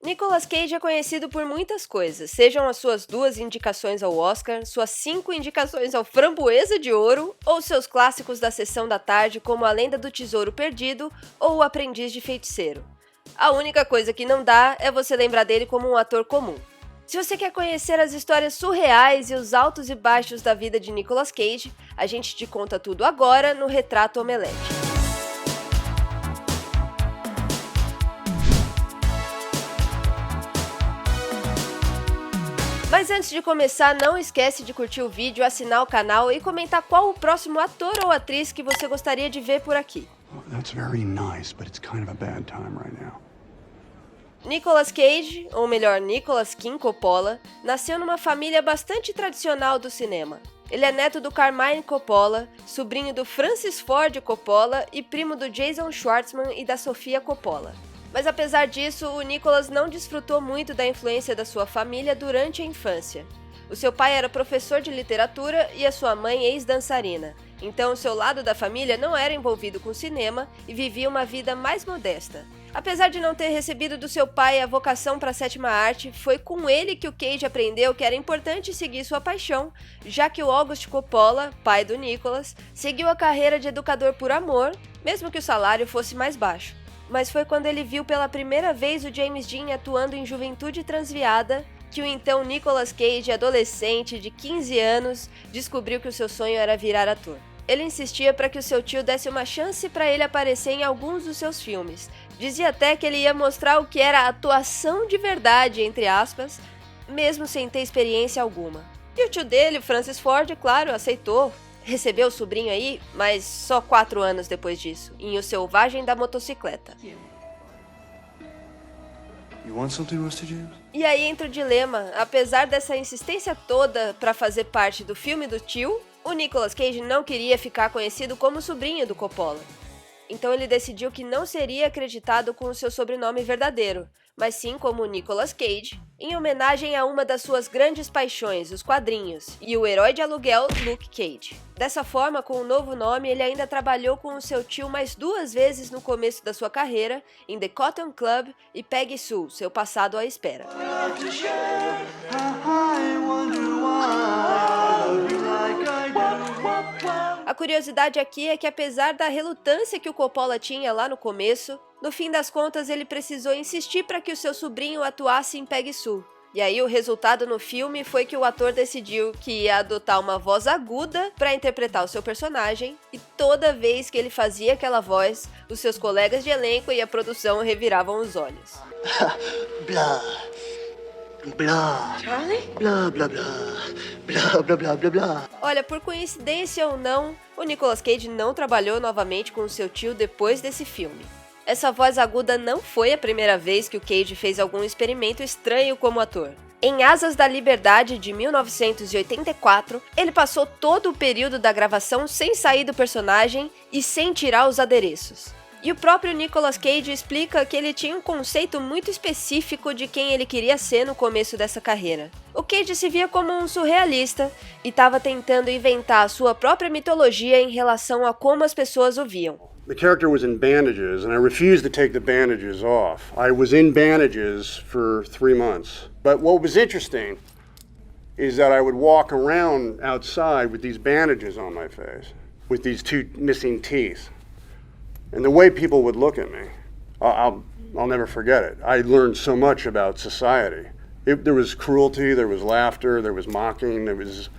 Nicolas Cage é conhecido por muitas coisas, sejam as suas 2 indicações ao Oscar, suas 5 indicações ao Framboesa de Ouro, ou seus clássicos da Sessão da Tarde como A Lenda do Tesouro Perdido ou O Aprendiz de Feiticeiro. A única coisa que não dá é você lembrar dele como um ator comum. Se você quer conhecer as histórias surreais e os altos e baixos da vida de Nicolas Cage, a gente te conta tudo agora no Retrato Omelete. Mas antes de começar, não esquece de curtir o vídeo, assinar o canal e comentar qual o próximo ator ou atriz que você gostaria de ver por aqui. That's very nice, but it's kind of a bad time right now. Nicolas Cage, ou melhor, Nicolas King Coppola, nasceu numa família bastante tradicional do cinema. Ele é neto do Carmine Coppola, sobrinho do Francis Ford Coppola e primo do Jason Schwartzman e da Sofia Coppola. Mas apesar disso, o Nicolas não desfrutou muito da influência da sua família durante a infância. O seu pai era professor de literatura e a sua mãe ex-dançarina, então o seu lado da família não era envolvido com cinema e vivia uma vida mais modesta. Apesar de não ter recebido do seu pai a vocação para a sétima arte, foi com ele que o Cage aprendeu que era importante seguir sua paixão, já que o August Coppola, pai do Nicolas, seguiu a carreira de educador por amor, mesmo que o salário fosse mais baixo. Mas foi quando ele viu pela primeira vez o James Dean atuando em Juventude Transviada que o então Nicolas Cage, adolescente de 15 anos, descobriu que o seu sonho era virar ator. Ele insistia para que o seu tio desse uma chance para ele aparecer em alguns dos seus filmes. Dizia até que ele ia mostrar o que era atuação de verdade, entre aspas, mesmo sem ter experiência alguma. E o tio dele, Francis Ford, claro, aceitou. Recebeu o sobrinho aí, mas só 4 anos depois disso, em O Selvagem da Motocicleta. You want something, Mr. James? E aí entra o dilema. Apesar dessa insistência toda para fazer parte do filme do tio, o Nicolas Cage não queria ficar conhecido como sobrinho do Coppola. Então ele decidiu que não seria acreditado com o seu sobrenome verdadeiro, mas sim como Nicolas Cage, em homenagem a uma das suas grandes paixões, os quadrinhos, e o herói de aluguel Luke Cage. Dessa forma, com o novo nome, ele ainda trabalhou com o seu tio mais 2 vezes no começo da sua carreira, em The Cotton Club e Peggy Sue, seu passado à espera. A curiosidade aqui é que, apesar da relutância que o Coppola tinha lá no começo, no fim das contas ele precisou insistir para que o seu sobrinho atuasse em Peggy Sue. E aí o resultado no filme foi que o ator decidiu que ia adotar uma voz aguda para interpretar o seu personagem, e toda vez que ele fazia aquela voz, os seus colegas de elenco e a produção reviravam os olhos. Blá. Blá. Charlie? Blá, blá, blá. Blá, blá, blá, blá, blá. Olha, por coincidência ou não, o Nicolas Cage não trabalhou novamente com o seu tio depois desse filme. Essa voz aguda não foi a primeira vez que o Cage fez algum experimento estranho como ator. Em Asas da Liberdade, de 1984, ele passou todo o período da gravação sem sair do personagem e sem tirar os adereços. E o próprio Nicolas Cage explica que ele tinha um conceito muito específico de quem ele queria ser no começo dessa carreira. O Cage se via como um surrealista e estava tentando inventar a sua própria mitologia em relação a como as pessoas o viam. The character was in bandages, and I refused to take the bandages off. I was in bandages for 3 months. But what was interesting is that I would walk around outside with these bandages on my face, with these 2 missing teeth. And the way people would look at me, I'll never forget it. I learned so much about society. There was cruelty, there was laughter, there was mocking, there was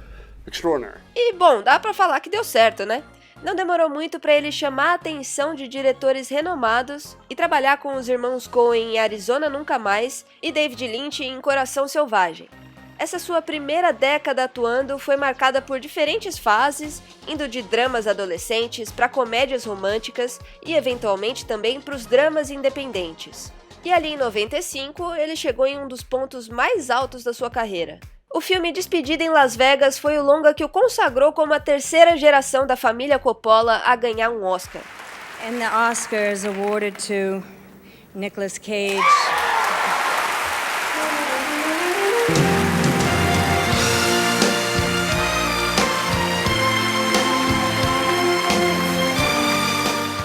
extraordinary. E bom, dá pra falar que deu certo, né? Não demorou muito para ele chamar a atenção de diretores renomados e trabalhar com os irmãos Coen em Arizona Nunca Mais e David Lynch em Coração Selvagem. Essa sua primeira década atuando foi marcada por diferentes fases, indo de dramas adolescentes para comédias românticas e eventualmente também para os dramas independentes. E ali em 95, ele chegou em um dos pontos mais altos da sua carreira. O filme Despedida em Las Vegas foi o longa que o consagrou como a 3ª geração da família Coppola a ganhar um Oscar. And the Oscar is awarded to Nicolas Cage.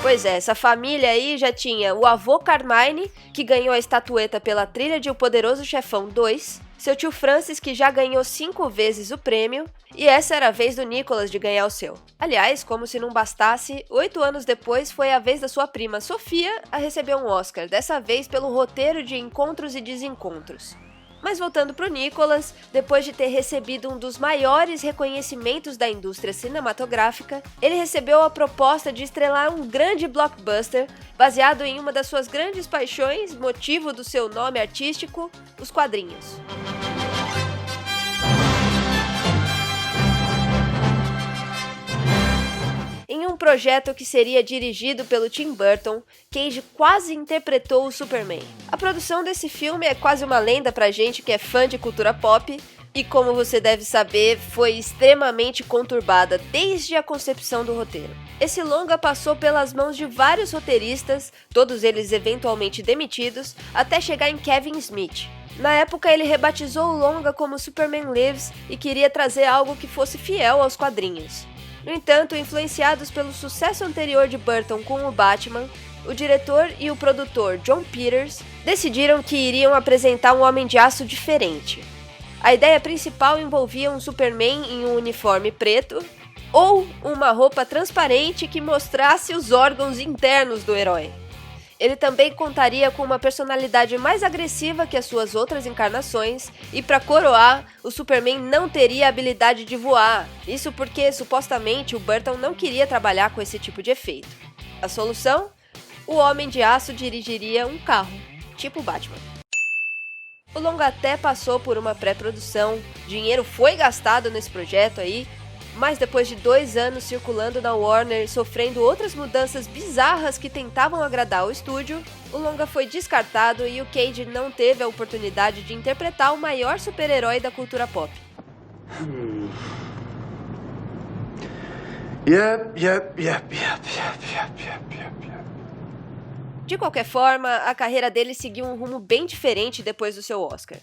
Pois Pois é, essa família aí já tinha o avô Carmine, que ganhou a estatueta pela trilha de O Poderoso Chefão 2, seu tio Francis, que já ganhou 5 vezes o prêmio, e essa era a vez do Nicholas de ganhar o seu. Aliás, como se não bastasse, 8 anos depois foi a vez da sua prima Sofia a receber um Oscar, dessa vez pelo roteiro de Encontros e Desencontros. Mas voltando pro Nicholas, depois de ter recebido um dos maiores reconhecimentos da indústria cinematográfica, ele recebeu a proposta de estrelar um grande blockbuster baseado em uma das suas grandes paixões, motivo do seu nome artístico, os quadrinhos. Em um projeto que seria dirigido pelo Tim Burton, Cage quase interpretou o Superman. A produção desse filme é quase uma lenda pra gente que é fã de cultura pop, e como você deve saber, foi extremamente conturbada desde a concepção do roteiro. Esse longa passou pelas mãos de vários roteiristas, todos eles eventualmente demitidos, até chegar em Kevin Smith. Na época, ele rebatizou o longa como Superman Lives e queria trazer algo que fosse fiel aos quadrinhos. No entanto, influenciados pelo sucesso anterior de Burton com o Batman, o diretor e o produtor Jon Peters decidiram que iriam apresentar um Homem de Aço diferente. A ideia principal envolvia um Superman em um uniforme preto ou uma roupa transparente que mostrasse os órgãos internos do herói. Ele também contaria com uma personalidade mais agressiva que as suas outras encarnações, e para coroar, o Superman não teria a habilidade de voar, isso porque supostamente o Burton não queria trabalhar com esse tipo de efeito. A solução? O Homem de Aço dirigiria um carro, tipo Batman. O longa até passou por uma pré-produção, dinheiro foi gastado nesse projeto aí, mas depois de 2 anos circulando na Warner e sofrendo outras mudanças bizarras que tentavam agradar o estúdio, o longa foi descartado e o Cage não teve a oportunidade de interpretar o maior super-herói da cultura pop. De qualquer forma, a carreira dele seguiu um rumo bem diferente depois do seu Oscar.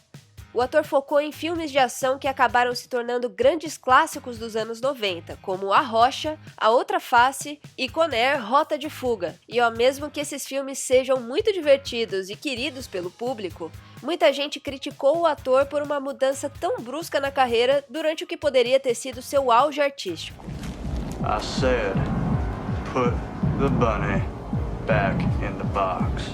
O ator focou em filmes de ação que acabaram se tornando grandes clássicos dos anos 90, como A Rocha, A Outra Face e Con Air, Rota de Fuga. E ao mesmo que esses filmes sejam muito divertidos e queridos pelo público, muita gente criticou o ator por uma mudança tão brusca na carreira durante o que poderia ter sido seu auge artístico. I said, put the bunny back in the box.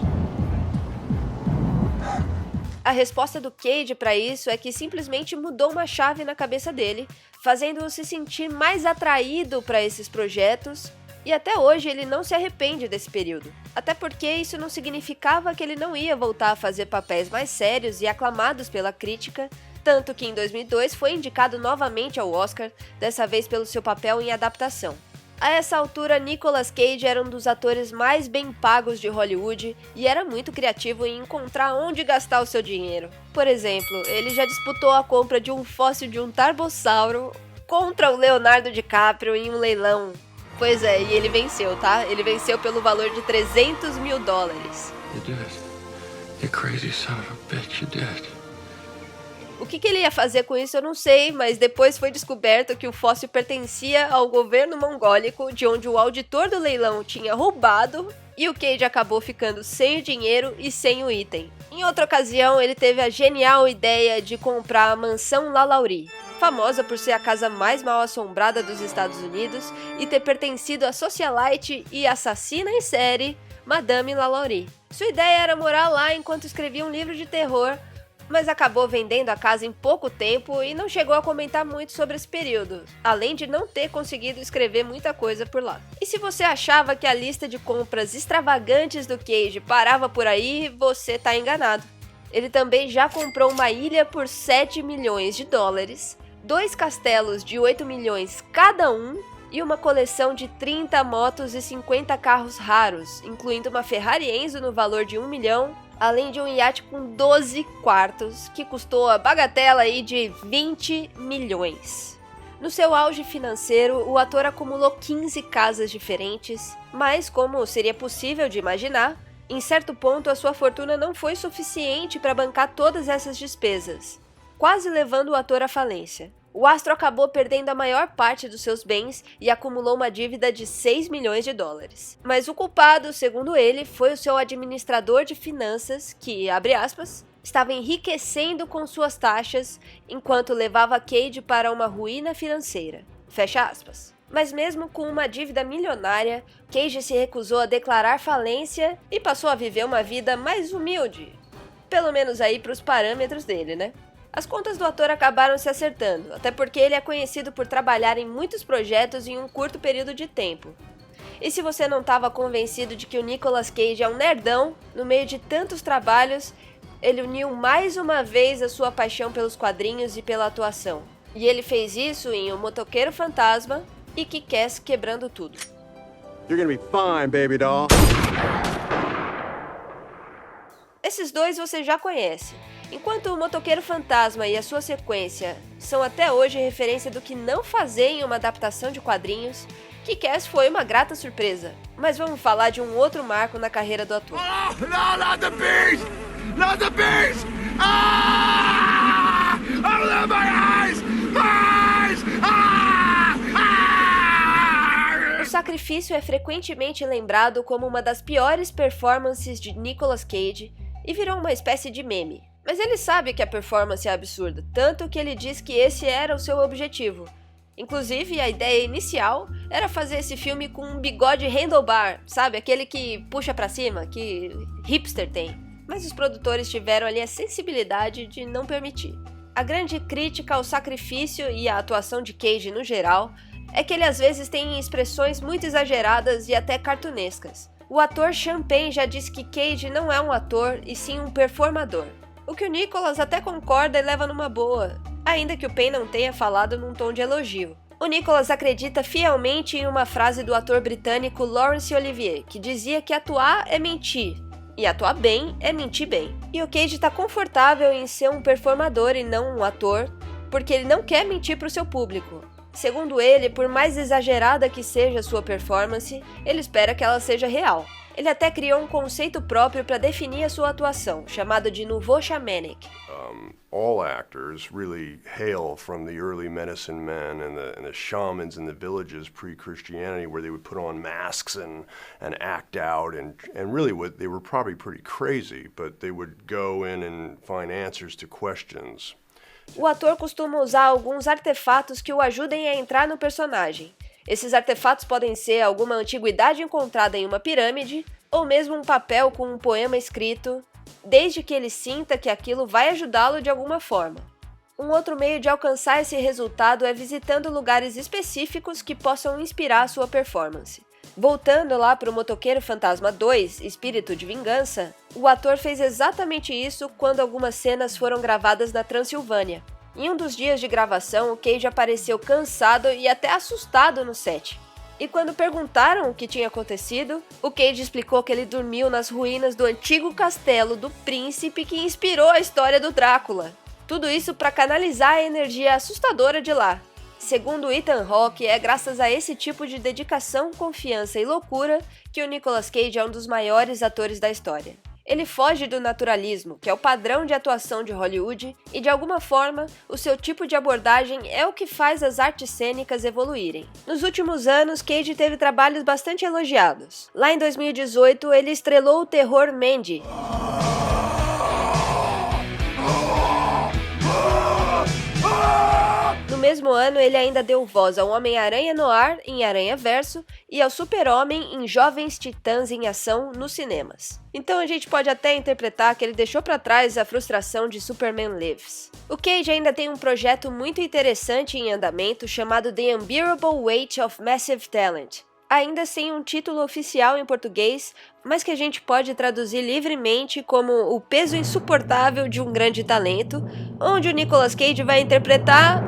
A resposta do Cage para isso é que simplesmente mudou uma chave na cabeça dele, fazendo-o se sentir mais atraído para esses projetos, e até hoje ele não se arrepende desse período. Até porque isso não significava que ele não ia voltar a fazer papéis mais sérios e aclamados pela crítica, tanto que em 2002 foi indicado novamente ao Oscar, dessa vez pelo seu papel em adaptação. A essa altura, Nicolas Cage era um dos atores mais bem pagos de Hollywood e era muito criativo em encontrar onde gastar o seu dinheiro. Por exemplo, ele já disputou a compra de um fóssil de um tarbossauro contra o Leonardo DiCaprio em um leilão. Pois é, e ele venceu, tá? Ele venceu pelo valor de $300 mil. You did. You crazy son of a bitch, you did. O que ele ia fazer com isso eu não sei, mas depois foi descoberto que o fóssil pertencia ao governo mongólico, de onde o auditor do leilão tinha roubado, e o Cage acabou ficando sem o dinheiro e sem o item. Em outra ocasião, ele teve a genial ideia de comprar a mansão Lalaurie, famosa por ser a casa mais mal assombrada dos Estados Unidos e ter pertencido à socialite e assassina em série Madame Lalaurie. Sua ideia era morar lá enquanto escrevia um livro de terror, mas acabou vendendo a casa em pouco tempo e não chegou a comentar muito sobre esse período, além de não ter conseguido escrever muita coisa por lá. E se você achava que a lista de compras extravagantes do Cage parava por aí, você tá enganado. Ele também já comprou uma ilha por $7 milhões, 2 castelos de 8 milhões cada um e uma coleção de 30 motos e 50 carros raros, incluindo uma Ferrari Enzo no valor de $1 milhão, além de um iate com 12 quartos, que custou a bagatela aí de 20 milhões. No seu auge financeiro, o ator acumulou 15 casas diferentes, mas como seria possível de imaginar, em certo ponto a sua fortuna não foi suficiente para bancar todas essas despesas, quase levando o ator à falência. O astro acabou perdendo a maior parte dos seus bens e acumulou uma dívida de 6 milhões de dólares. Mas o culpado, segundo ele, foi o seu administrador de finanças que, abre aspas, estava enriquecendo com suas taxas enquanto levava Cage para uma ruína financeira. Fecha aspas. Mas mesmo com uma dívida milionária, Cage se recusou a declarar falência e passou a viver uma vida mais humilde. Pelo menos aí para os parâmetros dele, né? As contas do ator acabaram se acertando, até porque ele é conhecido por trabalhar em muitos projetos em um curto período de tempo. E se você não estava convencido de que o Nicolas Cage é um nerdão, no meio de tantos trabalhos, ele uniu mais uma vez a sua paixão pelos quadrinhos e pela atuação. E ele fez isso em O Motoqueiro Fantasma e Kick-Ass Quebrando Tudo. You're gonna be fine, baby doll. Esses dois você já conhece. Enquanto O Motoqueiro Fantasma e a sua sequência são até hoje referência do que não fazer em uma adaptação de quadrinhos, Kick-Ass foi uma grata surpresa. Mas vamos falar de um outro marco na carreira do ator. Oh, no, not the beast! Not the beast! Ah! Oh, my eyes! My eyes! Ah! Ah! O Sacrifício é frequentemente lembrado como uma das piores performances de Nicolas Cage e virou uma espécie de meme. Mas ele sabe que a performance é absurda, tanto que ele diz que esse era o seu objetivo. Inclusive, a ideia inicial era fazer esse filme com um bigode handlebar, sabe? Aquele que puxa pra cima, que hipster tem. Mas os produtores tiveram ali a sensibilidade de não permitir. A grande crítica ao Sacrifício e à atuação de Cage no geral é que ele às vezes tem expressões muito exageradas e até cartunescas. O ator Sean Penn já disse que Cage não é um ator e sim um performador. O que o Nicolas até concorda e leva numa boa, ainda que o Penn não tenha falado num tom de elogio. O Nicolas acredita fielmente em uma frase do ator britânico Laurence Olivier, que dizia que atuar é mentir, e atuar bem é mentir bem. E o Cage está confortável em ser um performador e não um ator, porque ele não quer mentir para o seu público. Segundo ele, por mais exagerada que seja sua performance, ele espera que ela seja real. Ele até criou um conceito próprio para definir a sua atuação, chamado de nouveau shamanic. All actors really hail from the early medicine men and the shamans in the villages pre-Christianity, where they would put on masks and act out, and really they were probably pretty crazy, but they would go in and find answers to questions. O ator costuma usar alguns artefatos que o ajudem a entrar no personagem. Esses artefatos podem ser alguma antiguidade encontrada em uma pirâmide, ou mesmo um papel com um poema escrito, desde que ele sinta que aquilo vai ajudá-lo de alguma forma. Um outro meio de alcançar esse resultado é visitando lugares específicos que possam inspirar a sua performance. Voltando lá para o Motoqueiro Fantasma 2, Espírito de Vingança, o ator fez exatamente isso quando algumas cenas foram gravadas na Transilvânia. Em um dos dias de gravação, o Cage apareceu cansado e até assustado no set. E quando perguntaram o que tinha acontecido, o Cage explicou que ele dormiu nas ruínas do antigo castelo do príncipe que inspirou a história do Drácula. Tudo isso para canalizar a energia assustadora de lá. Segundo Ethan Hawke, é graças a esse tipo de dedicação, confiança e loucura que o Nicolas Cage é um dos maiores atores da história. Ele foge do naturalismo, que é o padrão de atuação de Hollywood, e de alguma forma, o seu tipo de abordagem é o que faz as artes cênicas evoluírem. Nos últimos anos, Cage teve trabalhos bastante elogiados. Lá em 2018, ele estrelou o terror Mandy. No mesmo ano, ele ainda deu voz ao Homem-Aranha Noir em Aranhaverso e ao Super-Homem em Jovens Titãs em Ação nos cinemas. Então a gente pode até interpretar que ele deixou para trás a frustração de Superman Lives. O Cage ainda tem um projeto muito interessante em andamento chamado The Unbearable Weight of Massive Talent, ainda sem um título oficial em português, mas que a gente pode traduzir livremente como O Peso Insuportável de um Grande Talento, onde o Nicolas Cage vai interpretar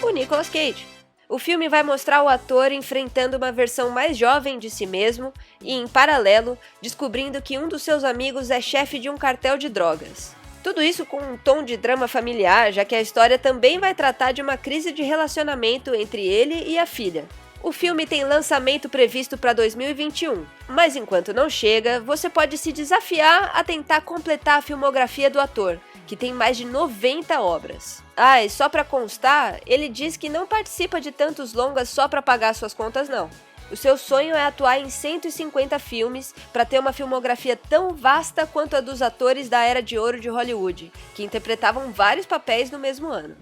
o Nicolas Cage. O filme vai mostrar o ator enfrentando uma versão mais jovem de si mesmo e, em paralelo, descobrindo que um dos seus amigos é chefe de um cartel de drogas. Tudo isso com um tom de drama familiar, já que a história também vai tratar de uma crise de relacionamento entre ele e a filha. O filme tem lançamento previsto para 2021, mas enquanto não chega, você pode se desafiar a tentar completar a filmografia do ator, que tem mais de 90 obras. Ah, e só para constar, ele diz que não participa de tantos longas só para pagar suas contas não. O seu sonho é atuar em 150 filmes para ter uma filmografia tão vasta quanto a dos atores da Era de Ouro de Hollywood, que interpretavam vários papéis no mesmo ano.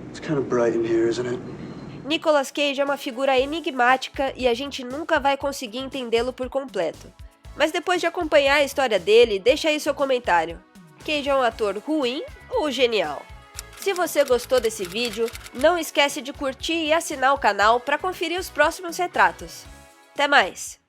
It's kind of bright in here, isn't it? Nicolas Cage é uma figura enigmática e a gente nunca vai conseguir entendê-lo por completo. Mas depois de acompanhar a história dele, deixa aí seu comentário. Cage é um ator ruim ou genial? Se você gostou desse vídeo, não esquece de curtir e assinar o canal para conferir os próximos retratos. Até mais!